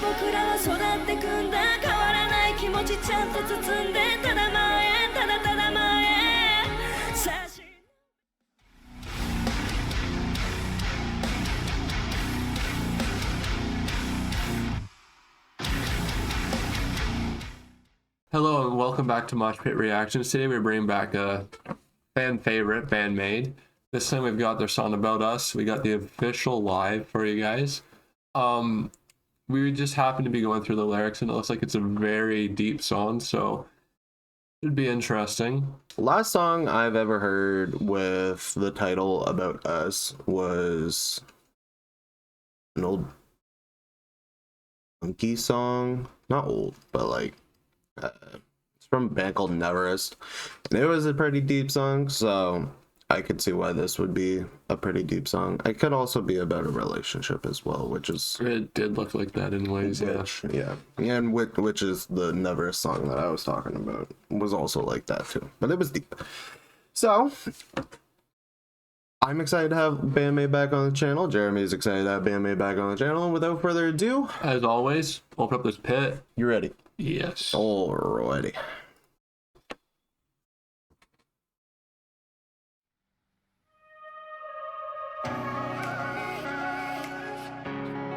僕らは育ってくんだ変わらない気持ちちゃんと包んでただ前へただただ前へ Hello and welcome back to Mosh Pit Reactions. Today we're bringing back a fan favorite, Band-Maid. This time we've got their song About Us. We got the official live for you guys. We just happened to be going through the lyrics and it looks like it's a very deep song, so it'd be interesting. Last song I've ever heard with the title About Us was an old funky song. Not old, but like it's from a band called Neverest, and it was a pretty deep song, so I could see why this would be a pretty deep song. It could also be about a relationship as well, which is it did look like that in ways. Yeah, and which is the Neverest song that I was talking about was also like that too, but it was deep. So I'm excited to have Band-Maid back on the channel. Jeremy's excited to have Band-Maid back on the channel, and without further ado, as always, open up this pit. You ready? Yes. Alrighty.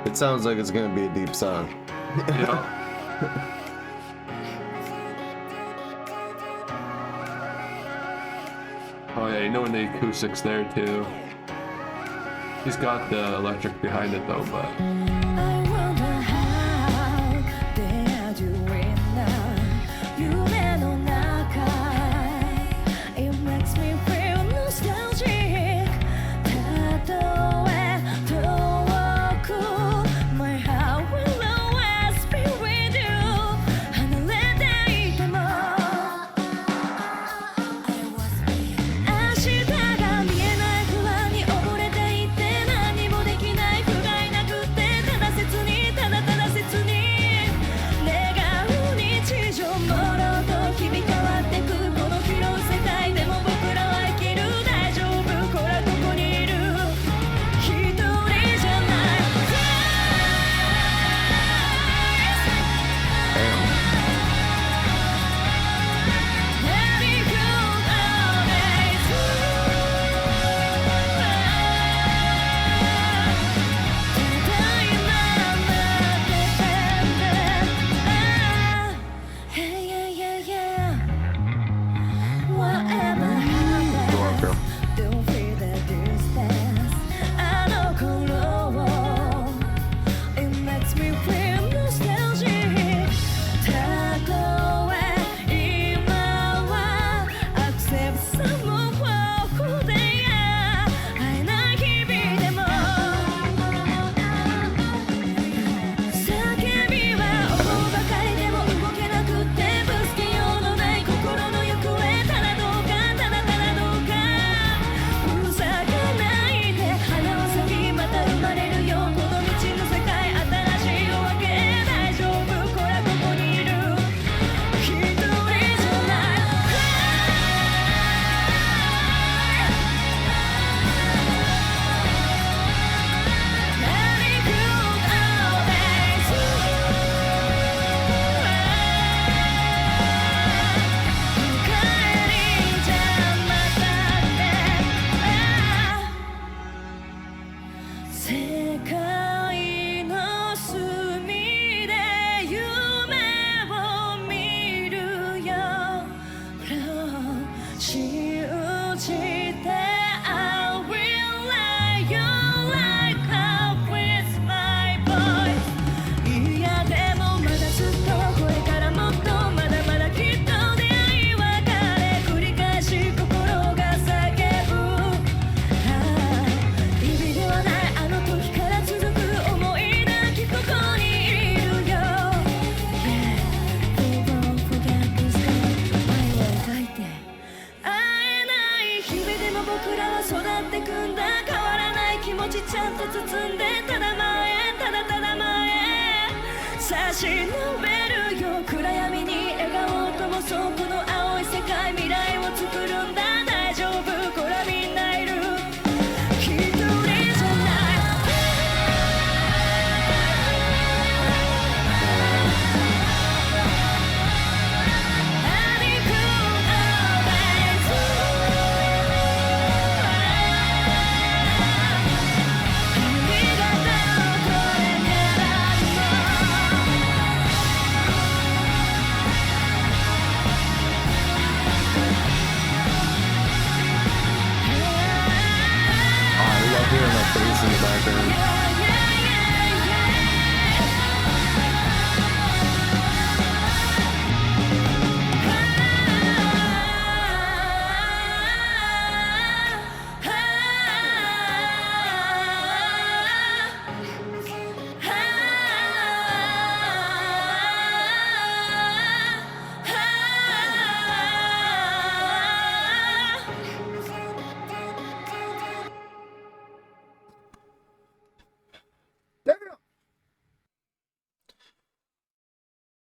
It sounds like it's gonna be a deep song. Yeah. Oh yeah, you know when the acoustics there too. He's got the electric behind it though, but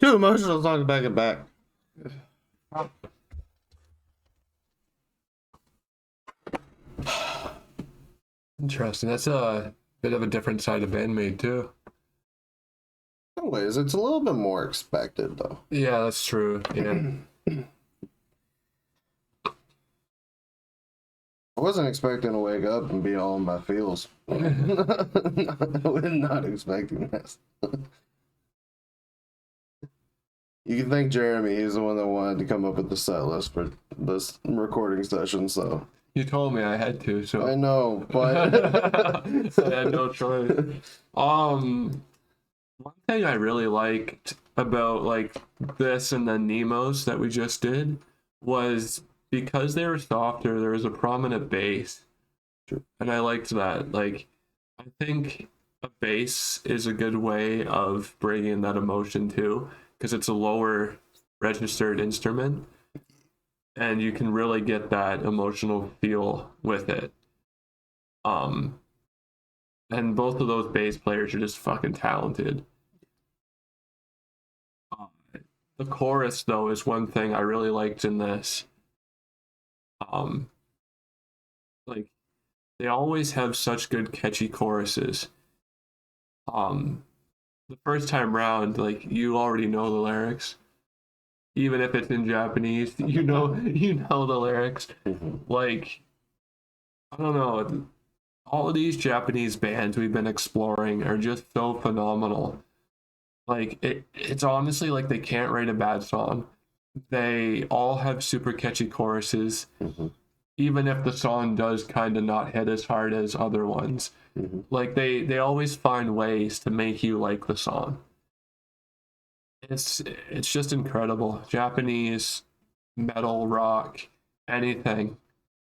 Two emotional songs back and back. Interesting. That's a bit of a different side of Band-Maid too. Anyways, it's a little bit more expected though. Yeah, that's true. Yeah. I wasn't expecting to wake up and be all in my feels. I was not expecting this. You can thank Jeremy. He's the one that wanted to come up with the set list for this recording session, so. You told me I had to, so I know, but I had no choice. One thing I really liked about like this and the Nemos that we just did was because they were softer, there was a prominent bass. Sure. And I liked that. Like, I think a bass is a good way of bringing that emotion too, because it's a lower registered instrument. And you can really get that emotional feel with it. And both of those bass players are just fucking talented. The chorus, though, is one thing I really liked in this. Like, they always have such good catchy choruses. The first time round, like, you already know the lyrics. Even if it's in Japanese, you know the lyrics. Like, I don't know, all of these Japanese bands we've been exploring are just so phenomenal. Like, it's honestly like they can't write a bad song. They all have super catchy choruses, even if the song does kind of not hit as hard as other ones. Like, they always find ways to make you like the song. It's just incredible. Japanese metal, rock, anything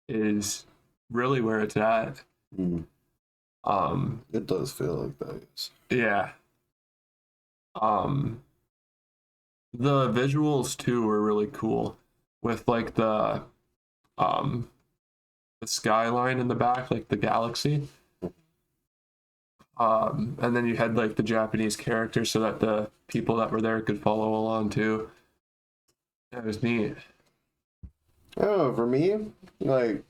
is really where it's at. it does feel like that. Yes. Yeah. The visuals too were really cool with like the skyline in the back, like the galaxy. And then you had like the Japanese characters so that the people that were there could follow along too. That was neat. Oh, for me, like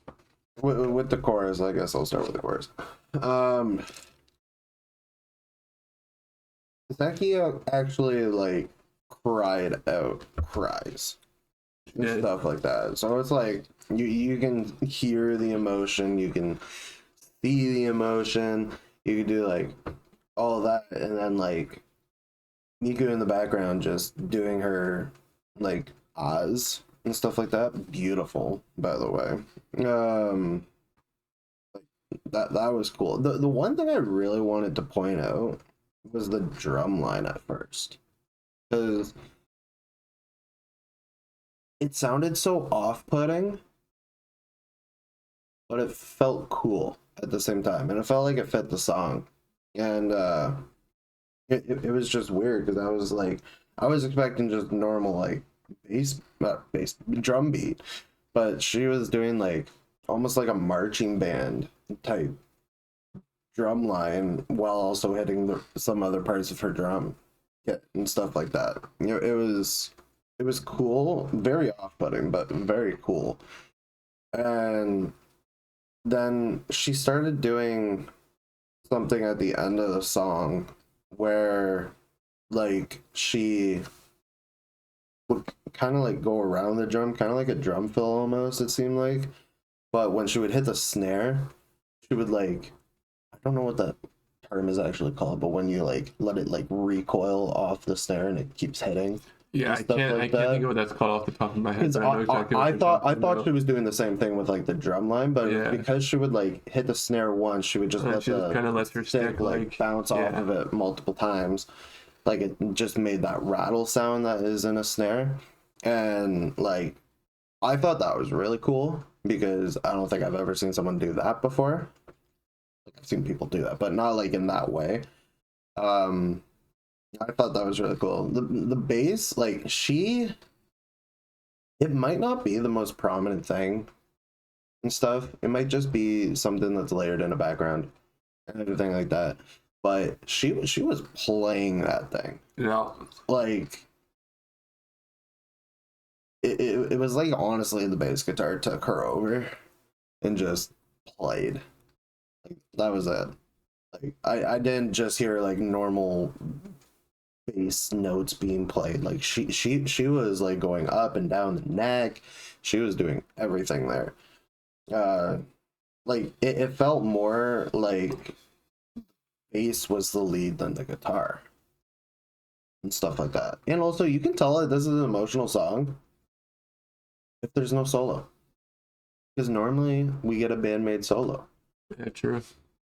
with the chorus, I guess I'll start with the chorus. Saki actually like cried out cries and Yeah. stuff like that. So it's like you can hear the emotion, you can see the emotion, you can do like all that, and then like Niku in the background just doing her like Oz and stuff like that. Beautiful, by the way. That was cool. The one thing I really wanted to point out was the drum line at first, because it sounded so off-putting, but it felt cool at the same time, and it felt like it fit the song. And it was just weird because I was expecting just normal like bass drum beat, but she was doing like almost like a marching band type drum line while also hitting some other parts of her drum kit and stuff like that. You know, it was cool, very off-putting, but very cool. And then she started doing something at the end of the song where like she would kind of like go around the drum, kind of like a drum fill almost, it seemed like. But when she would hit the snare, she would like, I don't know what that term is actually called, but when you like let it like recoil off the snare and it keeps hitting. Yeah, I can't think of what that's called off the top of my head. But I know exactly what I you're thought talking about. she was doing the same thing with like the drum line, but Yeah. because she would like hit the snare once, she would just let she just the kind of lets her stick stick like bounce off yeah. of it multiple times. Like it just made that rattle sound that is in a snare. And like I thought that was really cool because I don't think I've ever seen someone do that before. Like I've seen people do that, but not like in that way. I thought that was really cool. The bass, like it might not be the most prominent thing and stuff. It might just be something that's layered in a background and everything like that. But she was playing that thing. Yeah. Like it was like honestly the bass guitar took her over and just played. Like that was it. Like I didn't just hear like normal bass notes being played. Like she was like going up and down the neck. She was doing everything there. Like it felt more like bass was the lead than the guitar and stuff like that. And also you can tell that this is an emotional song if there's no solo. Because normally we get a Band-Maid solo. Yeah, true.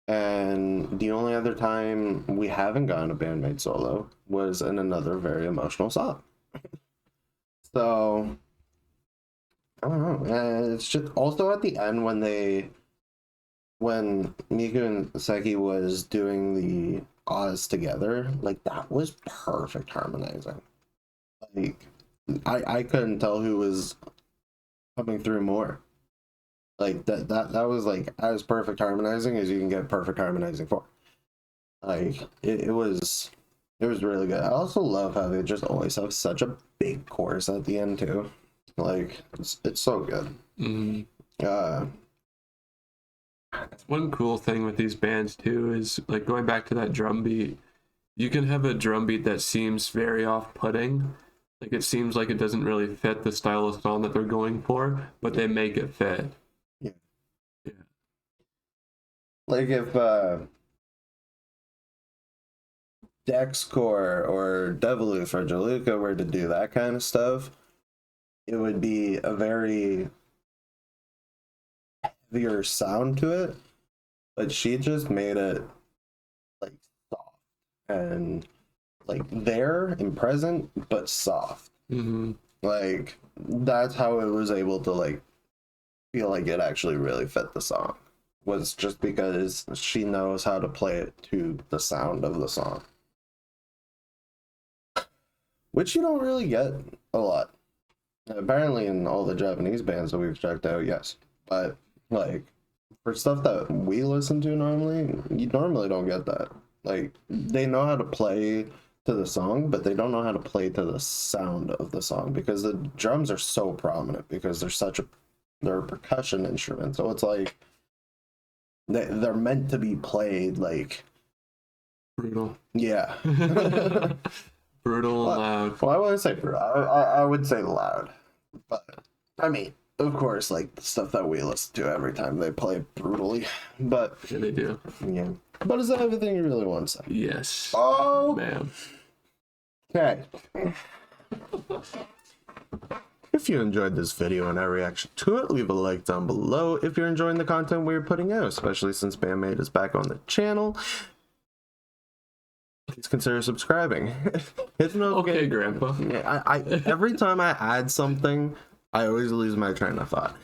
And the only other time we haven't gotten a Band-Maid solo was in another very emotional song. So, I don't know. And it's just also at the end when Miku and Seki was doing the Oz together, like that was perfect harmonizing. Like, I couldn't tell who was coming through more. Like that was like as perfect harmonizing as you can get perfect harmonizing for. Like it was really good. I also love how they just always have such a big chorus at the end too. Like it's so good. Mm-hmm. One cool thing with these bands too is like going back to that drum beat. You can have a drum beat that seems very off-putting. Like it seems like it doesn't really fit the style of song that they're going for, but they make it fit. Yeah. Yeah. Like if Dexcore or Devoluth or Jaluka were to do that kind of stuff, it would be a very heavier sound to it. But she just made it like soft and like there and present, but soft. Mm-hmm. Like that's how it was able to like feel like it actually really fit the song. Was just because she knows how to play it to the sound of the song. Which you don't really get a lot. Apparently in all the Japanese bands that we've checked out, yes. But like for stuff that we listen to normally, you normally don't get that. Like they know how to play to the song, but they don't know how to play to the sound of the song because the drums are so prominent because they're a percussion instrument. So it's like they're meant to be played like Brutal. yeah. Brutal and loud. Well, I wouldn't say brutal. I would say loud. But I mean, of course, like the stuff that we listen to every time they play brutally. But Yeah, they do. yeah. But is that everything you really want to say? Yes. Oh, Ma'am. okay. If you enjoyed this video and our reaction to it, leave a like down below. If you're enjoying the content we're putting out, especially since Band-Maid is back on the channel, please consider subscribing. Hit the notification. Okay, Grandpa. Yeah, I every time I add something, I always lose my train of thought.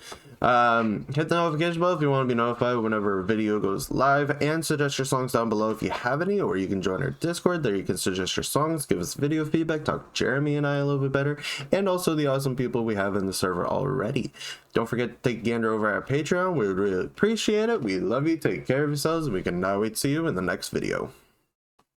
Hit the notification bell if you want to be notified whenever a video goes live, and suggest your songs down below if you have any, or you can join our Discord. There you can suggest your songs, give us video feedback, talk to Jeremy and I a little bit better, and also the awesome people we have in the server already. Don't forget to take a gander over our Patreon. We would really appreciate it. We love you. Take care of yourselves, and we cannot wait to see you in the next video.